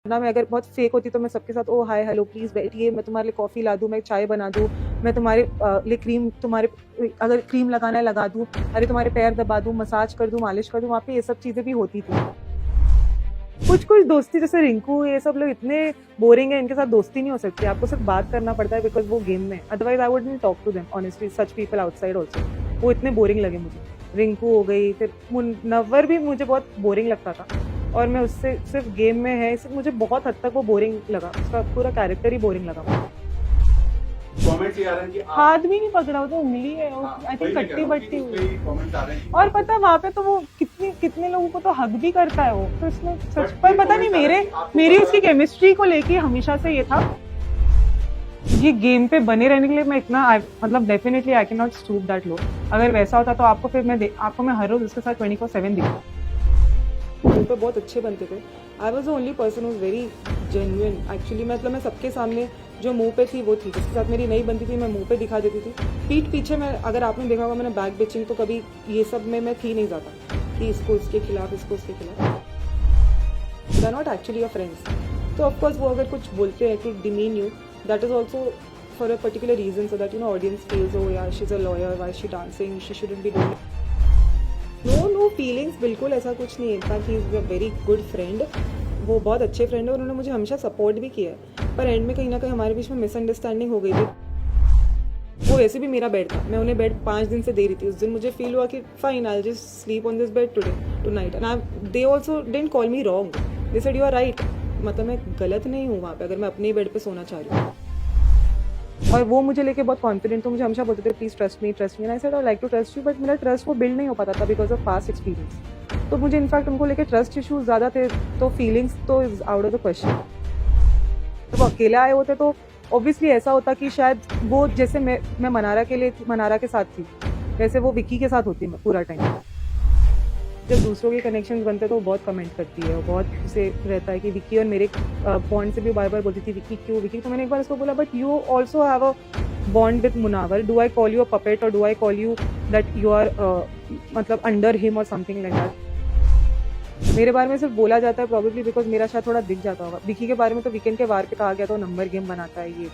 ना मैं अगर बहुत फेक होती तो मैं सबके साथ ओ हाय हेलो प्लीज़ बैठिए, मैं तुम्हारे लिए कॉफ़ी ला दूँ, मैं चाय बना दूँ, मैं तुम्हारे लिए क्रीम तुम्हारे अगर क्रीम लगाना है लगा दूँ, अरे तुम्हारे पैर दबा दूँ, मसाज कर दूँ, मालिश कर दूँ, वहाँ पे ये सब चीज़ें भी होती थी। कुछ-कुछ दोस्ती जैसे रिंकू ये सब लोग इतने बोरिंग है, इनके साथ दोस्ती नहीं हो सकती, आपको सिर्फ बात करना पड़ता है बिकॉज़ वो गेम में, otherwise I wouldn't talk to them honestly such people outside also. वो इतने बोरिंग लगे मुझे। रिंकू हो गई, फिर मुनव्वर भी मुझे बहुत बोरिंग लगता था और मैं उससे सिर्फ गेम में है, इसलिए मुझे बहुत हद तक वो बोरिंग लगा, उसका पूरा कैरेक्टर ही बोरिंग लगा मुझे। कमेंट्स ये आ रहे हैं कि हाथ भी नहीं पकड़ा, वो तो उंगली है, आई थिंक कट्टी बट्टी हुई। और पता है वहाँ पे तो वो कितने लोगों को तो हग भी करता है वो, तो इसमें सच पर पता नहीं मेरी उसकी केमिस्ट्री को लेके हमेशा से ये था, ये गेम पे बने रहने के लिए मैं इतना मतलब definitely I can not stoop that low. अगर वैसा होता तो आपको मैं हर रोज उसके साथ 24/7 दिखता। मुंह पे बहुत अच्छे बनते थे। I was the only person who very genuine actually, मतलब मैं सबके सामने जो मुंह पे थी वो थी, जिसके साथ मेरी नहीं बनती थी मैं मुंह पे दिखा देती थी। पीठ पीछे मैं, अगर आपने देखा होगा मैंने बैक बिचिंग तो कभी ये सब में मैं थी नहीं ज़्यादा कि इसको इसके खिलाफ इसको उसके खिलाफ, they are not actually your friends. तो ऑफकोर्स वो अगर कुछ बोलते हैं कि demean you, that is also for a particular reason, so that you know audience feels oh यार she is a lawyer, why she dancing, she shouldn't be doing. No feelings, बिल्कुल ऐसा कुछ नहीं है। In fact he is a very good friend, वो बहुत अच्छे friend है और उन्होंने मुझे हमेशा सपोर्ट भी किया है। पर एंड में कहीं ना कहीं हमारे बीच में मिसअंडरस्टैंडिंग हो गई थी। वो वैसे भी मेरा बेड था, मैं उन्हें बेड 5 दिन से दे रही थी। उस दिन मुझे फील हुआ कि fine I just sleep on this bed tonight and they also didn't call me wrong, they said you are right, मतलब मैं गलत नहीं हूँ वहाँ पे अगर मैं अपने ही बेड पे सोना चाह रही हूँ। और वो मुझे लेके बहुत कॉन्फिडेंट, तो मुझे हमेशा बोलते थे please trust me and I said I like to trust you, but मेरा ट्रस्ट वो बिल्ड नहीं हो पाता था बिकॉज ऑफ पास्ट एक्सपीरियंस। तो मुझे इनफैक्ट उनको लेके ट्रस्ट इशूज ज़्यादा थे, तो फीलिंग्स तो is out of the question. तो वो अकेले आए होते तो ऑब्वियसली ऐसा होता कि शायद वो जैसे मैं मनारा के साथ थी, वैसे वो विक्की के साथ होती मैं पूरा टाइम। जब दूसरों के कनेक्शन बनते हैं तो वो बहुत कमेंट करती है, वो बहुत उसे रहता है कि विक्की और मेरे बॉन्ड से भी बार बार बोलती थी विक्की क्यों विक्की। तो मैंने एक बार उसको बोला but you also have a bond with Munawar, do I call you a puppet or do I call you that you are मतलब under him or something like that. मेरे बारे में सिर्फ बोला जाता है प्रॉब्लली बिकॉज मेरा शायद थोड़ा दिख जाता होगा। विक्की के बारे में तो वीकेंड के वार पे कहा गया तो नंबर गेम बनाता है ये।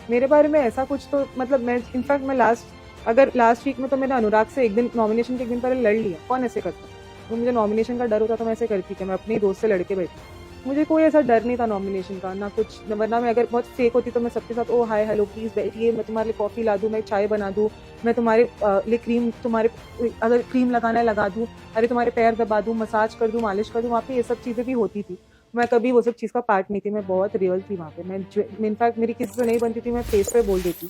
मेरे बारे में ऐसा कुछ तो मतलब मैं इनफैक्ट मैं लास्ट वीक में तो मैंने अनुराग से एक दिन नॉमिनेशन के एक दिन पहले लड़ लिया। कौन ऐसे करता, तो मुझे नॉमिनेशन का डर होता तो मैं ऐसे करती कि मैं अपने ही दोस्त से लड़के बैठी। मुझे कोई ऐसा डर नहीं था नॉमिनेशन का, ना कुछ, वरना मैं अगर बहुत फेक होती तो मैं सबके साथ ओ हाय हेलो प्लीज़ बैठिए, मैं तुम्हारे लिए कॉफ़ी ला दूँ, मैं चाय बना दूँ, मैं तुम्हारे लिए क्रीम तुम्हारे अगर क्रीम लगाना है लगा दूँ, अरे तुम्हारे पैर दबा दूँ, मसाज कर दूँ, मालिश कर दूँ, वहाँ पे ये सब चीज़ें भी होती थी। मैं कभी वो सब चीज़ का पार्ट नहीं थी, मैं बहुत रियल थी वहाँ पे। मैं इनफैक्ट मेरी किसी से नहीं बनती थी, मैं फेस पे बोल देती।